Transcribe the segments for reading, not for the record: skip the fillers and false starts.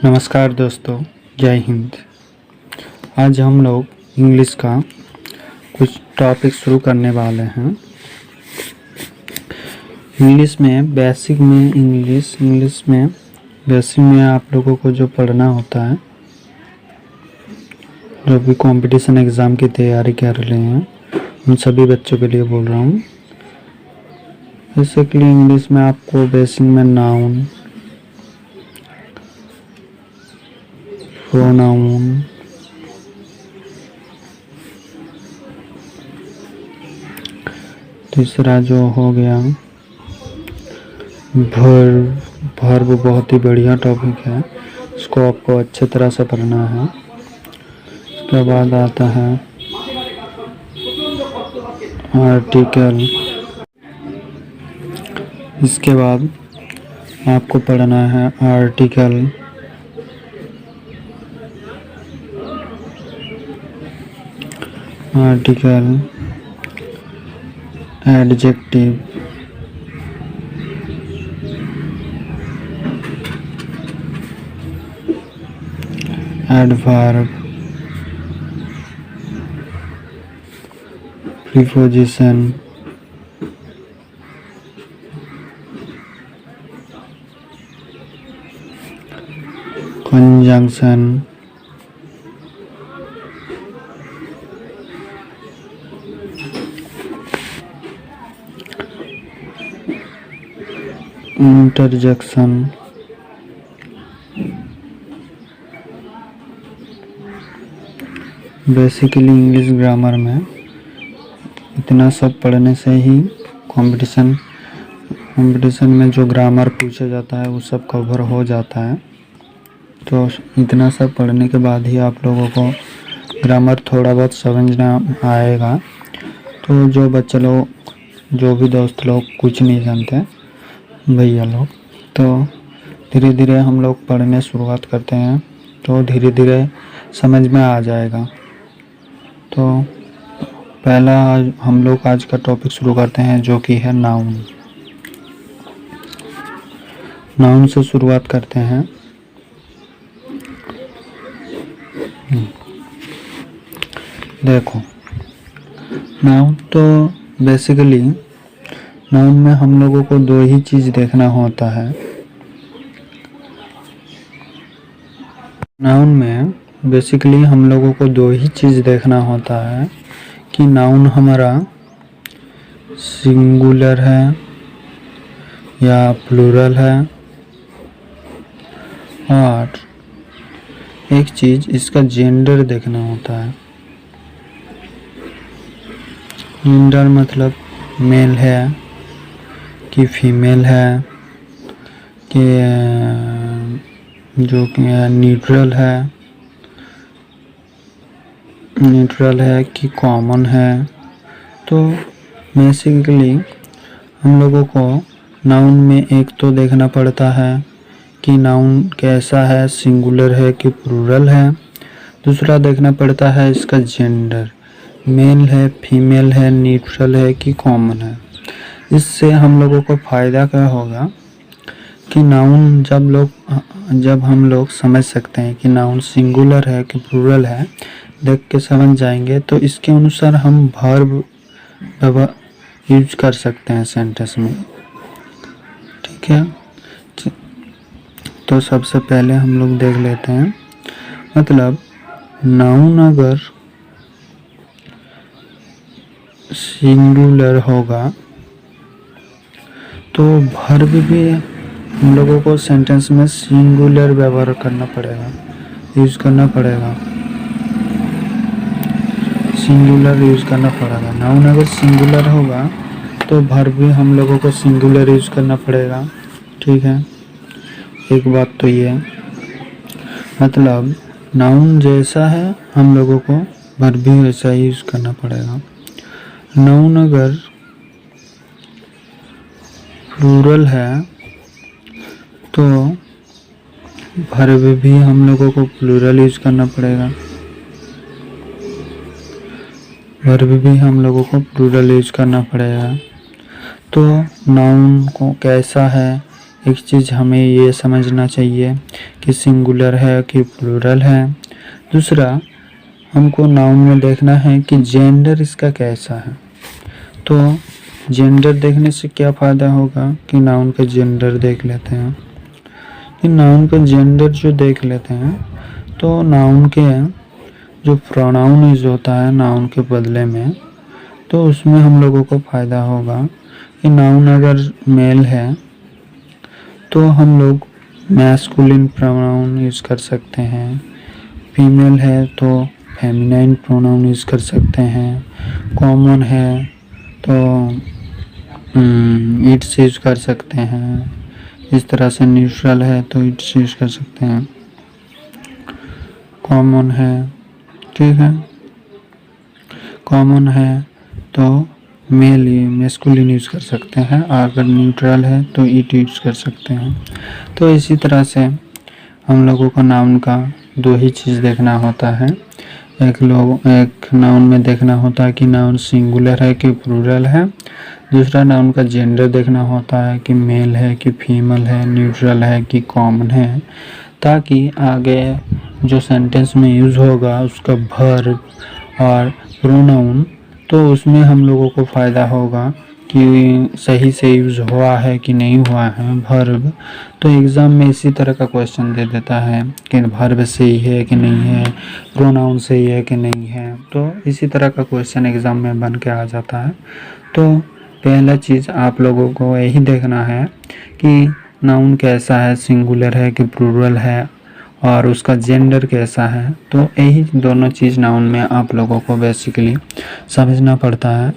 नमस्कार दोस्तों, जय हिंद। आज हम लोग इंग्लिश का कुछ टॉपिक शुरू करने वाले हैं। इंग्लिश में बेसिक में आप लोगों को जो पढ़ना होता है, जो भी कंपटीशन एग्ज़ाम की तैयारी कर रहे हैं, उन सभी बच्चों के लिए बोल रहा हूँ। बेसिकली इंग्लिश में आपको बेसिक में नाउन, प्रोनाउन, तीसरा जो हो गया वर्ब बहुत ही बढ़िया टॉपिक है, इसको आपको अच्छे तरह से पढ़ना है। इसके बाद आता है आर्टिकल। इसके बाद आपको पढ़ना है article, adjective, adverb, preposition, conjunction, interjection, basically English grammar में इतना सब पढ़ने से ही कंपटीशन में जो ग्रामर पूछा जाता है वो सब कवर हो जाता है। तो इतना सब पढ़ने के बाद ही आप लोगों को ग्रामर थोड़ा बहुत समझना आएगा। तो जो बच्चे लोग, जो भी दोस्त लोग कुछ नहीं जानते भैया लोग, तो धीरे धीरे हम लोग पढ़ने शुरुआत करते हैं, तो धीरे धीरे समझ में आ जाएगा। तो पहला हम लोग आज का टॉपिक शुरू करते हैं, जो कि है नाउन। नाउन से शुरुआत करते हैं। देखो, नाउन तो बेसिकली नाउन में हम लोगों को दो ही चीज़ देखना होता है। नाउन में बेसिकली हम लोगों को दो ही चीज़ देखना होता है कि नाउन हमारा सिंगुलर है या प्लूरल है, और एक चीज़ इसका जेंडर देखना होता है। जेंडर मतलब मेल है कि फीमेल है, कि जो कि न्यूट्रल है कि कॉमन है। तो बेसिकली हम लोगों को नाउन में एक तो देखना पड़ता है कि नाउन कैसा है, सिंगुलर है कि प्लूरल है। दूसरा देखना पड़ता है इसका जेंडर, मेल है, फीमेल है, न्यूट्रल है कि कॉमन है। इससे हम लोगों को फ़ायदा क्या होगा कि नाउन जब हम लोग समझ सकते हैं कि नाउन सिंगुलर है कि प्लूरल है, देख के समझ जाएंगे, तो इसके अनुसार हम वर्ब यूज कर सकते हैं सेंटेंस में। ठीक है, तो सबसे पहले हम लोग देख लेते हैं, मतलब नाउन अगर सिंगुलर होगा तो वर्ब भी हम लोगों को सेंटेंस में सिंगुलर व्यवहार करना पड़ेगा, यूज करना पड़ेगा, सिंगुलर यूज करना पड़ेगा। नाउन अगर सिंगुलर होगा तो वर्ब भी हम लोगों को सिंगुलर यूज करना पड़ेगा। ठीक है, एक बात तो ये है, मतलब नाउन जैसा है हम लोगों को वर्ब भी वैसा ही यूज करना पड़ेगा। नाउन अगर प्लूरल है तो वर्ब भी हम लोगों को प्लूरल यूज करना पड़ेगा, वर्ब भी हम लोगों को प्लूरल यूज करना पड़ेगा। तो नाउन को कैसा है, एक चीज़ हमें ये समझना चाहिए कि सिंगुलर है कि प्लूरल है। दूसरा, हमको नाउन में देखना है कि जेंडर इसका कैसा है। तो जेंडर देखने से क्या फ़ायदा होगा कि नाउन का जेंडर देख लेते हैं। कि नाउन का जेंडर जो देख लेते हैं तो नाउन के जो प्रोनाउन यूज होता है नाउन के बदले में, तो उसमें हम लोगों को फ़ायदा होगा कि नाउन अगर मेल है तो हम लोग मैस्कुलिन प्रोनाउन यूज़ कर सकते हैं, फीमेल है तो फेमिनाइन प्रोनाउन यूज़ कर सकते हैं, कॉमन है तो इट्स यूज़ कर सकते हैं, इस तरह से न्यूट्रल है तो इट्स यूज़ कर सकते हैं, कॉमन है, ठीक है, कॉमन है तो मेल मैस्कुलिन यूज़ कर सकते हैं, अगर न्यूट्रल है तो इट यूज़ कर सकते हैं। तो इसी तरह से हम लोगों को नाउन का दो ही चीज़ देखना होता है। एक नाउन में देखना होता है कि नाउन सिंगुलर है कि प्लूरल है। दूसरा, नाउन का जेंडर देखना होता है कि मेल है कि फीमेल है, न्यूट्रल है कि कॉमन है, ताकि आगे जो सेंटेंस में यूज़ होगा उसका वर्ब और प्रोनाउन, तो उसमें हम लोगों को फ़ायदा होगा कि सही से यूज़ हुआ है कि नहीं हुआ है वर्ब। तो एग्ज़ाम में इसी तरह का क्वेश्चन दे देता है कि वर्ब सही है कि नहीं है, प्रोनाउन सही है कि नहीं है, तो इसी तरह का क्वेश्चन एग्ज़ाम में बन के आ जाता है। तो पहला चीज़ आप लोगों को यही देखना है कि नाउन कैसा है, सिंगुलर है कि प्लूरल है, और उसका जेंडर कैसा है। तो यही दोनों चीज़ नाउन में आप लोगों को बेसिकली समझना पड़ता है।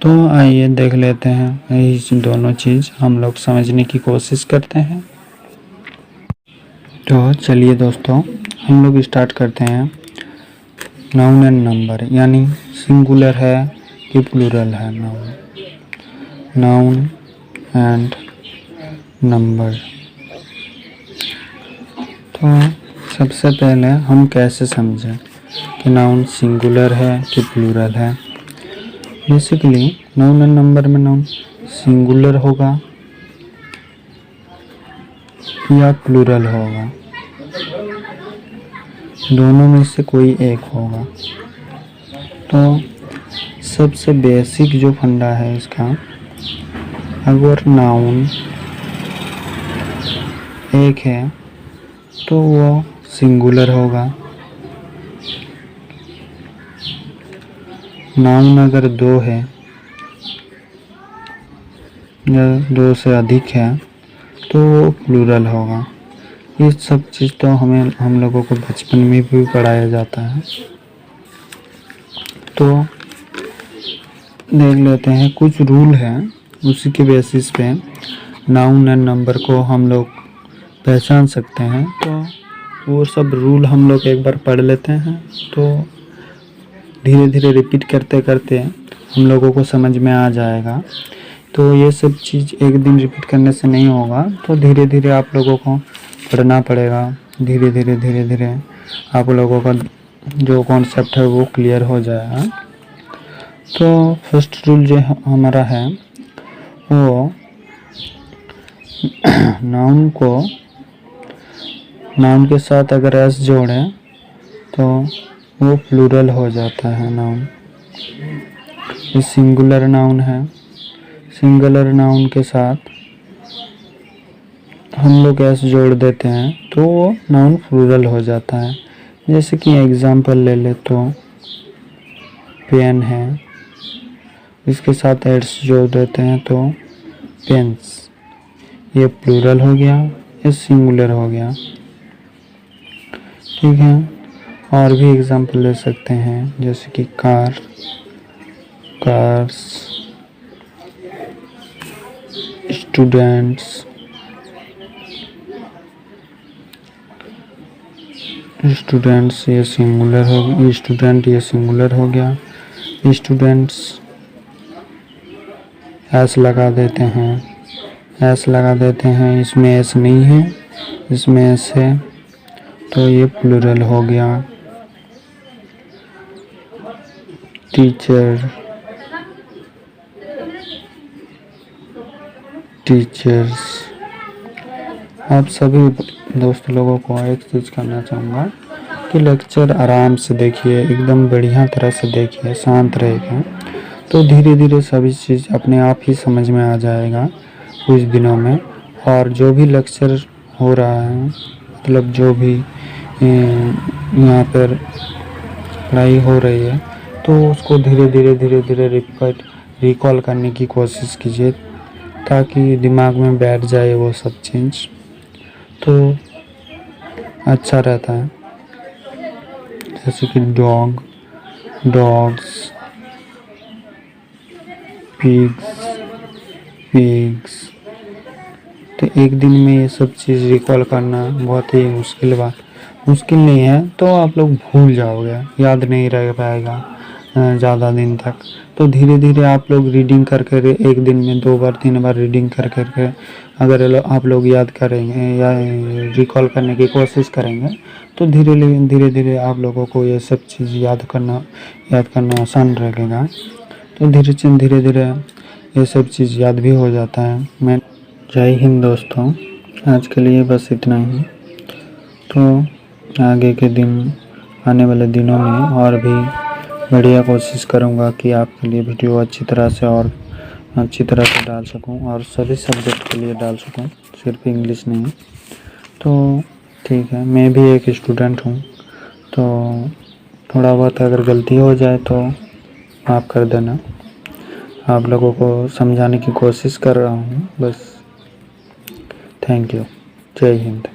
तो आइए देख लेते हैं, यही दोनों चीज़ हम लोग समझने की कोशिश करते हैं। तो चलिए दोस्तों, हम लोग स्टार्ट करते हैं। नाउन एंड नंबर, यानी सिंगुलर है कि प्लूरल है नाउन, नाउन एंड नंबर। तो सबसे पहले हम कैसे समझें कि नाउन सिंगुलर है कि प्लूरल है। बेसिकली नाउन एंड नंबर में नाउन सिंगुलर होगा या प्लूरल होगा, दोनों में से कोई एक होगा। तो सबसे बेसिक जो फंडा है इसका, अगर नाउन एक है तो वो सिंगुलर होगा, नाउन अगर दो है या दो से अधिक है तो वो प्लूरल होगा। ये सब चीज़ तो हम लोगों को बचपन में भी पढ़ाया जाता है। तो देख लेते हैं, कुछ रूल हैं, उसी के बेसिस पे नाउन एंड नंबर को हम लोग पहचान सकते हैं। तो वो सब रूल हम लोग एक बार पढ़ लेते हैं, तो धीरे धीरे रिपीट करते करते हम लोगों को समझ में आ जाएगा। तो ये सब चीज़ एक दिन रिपीट करने से नहीं होगा, तो धीरे धीरे आप लोगों को पढ़ना पड़ेगा। धीरे धीरे आप लोगों का जो कॉन्सेप्ट है वो क्लियर हो जाएगा। तो फर्स्ट रूल जो हमारा है वो नाउन के साथ अगर एस जोड़ें तो वो प्लूरल हो जाता है नाउन। ये सिंगुलर नाउन है, सिंगुलर नाउन के साथ हम लोग एस जोड़ देते हैं तो वो नाउन प्लूरल हो जाता है। जैसे कि एग्जाम्पल ले ले तो पेन है, इसके साथ एस जोड़ देते हैं तो पेन्स, ये प्लूरल हो गया, ये सिंगुलर हो गया, ठीक है। और भी एग्जाम्पल ले सकते हैं, जैसे कि कार, कार्स, स्टूडेंट्स, स्टूडेंट्स ये सिंगुलर हो गया, स्टूडेंट ये सिंगुलर हो गया, स्टूडेंट्स एस लगा देते हैं, एस लगा देते हैं, इसमें एस नहीं है, इसमें एस है, तो ये प्लूरल हो गया। Teacher, teachers. आप सभी दोस्त लोगों को एक चीज़ करना चाहूँगा कि लेक्चर आराम से देखिए, एकदम बढ़िया तरह से देखिए, शांत रहेगा तो धीरे धीरे सभी चीज़ अपने आप ही समझ में आ जाएगा कुछ दिनों में। और जो भी लेक्चर हो रहा है, मतलब जो भी यहाँ पर पढ़ाई हो रही है, तो उसको धीरे धीरे रिकॉल करने की कोशिश कीजिए ताकि दिमाग में बैठ जाए वो सब चीज़, तो अच्छा रहता है। जैसे कि डॉग्स, पिग्स, तो एक दिन में ये सब चीज़ रिकॉल करना बहुत ही मुश्किल नहीं है, तो आप लोग भूल जाओगे, याद नहीं रह पाएगा ज़्यादा दिन तक। तो धीरे धीरे आप लोग रीडिंग करके एक दिन में 2 बार 3 बार रीडिंग कर करके अगर आप लोग याद करेंगे या रिकॉल करने की कोशिश करेंगे तो धीरे धीरे आप लोगों को ये सब चीज़ याद करना आसान लगेगा। तो धीरे धीरे ये सब चीज़ याद भी हो जाता है। मैं जय हिंद दोस्तों, आज के लिए बस इतना ही। तो आगे के दिन, आने वाले दिनों में और भी बढ़िया कोशिश करूँगा कि आपके लिए वीडियो अच्छी तरह से डाल सकूँ और सभी सब्जेक्ट के लिए डाल सकूँ, सिर्फ इंग्लिश नहीं। तो ठीक है, मैं भी एक स्टूडेंट हूँ, तो थोड़ा बहुत अगर गलती हो जाए तो माफ़ कर देना। आप लोगों को समझाने की कोशिश कर रहा हूँ बस। Thank you. जय हिंद।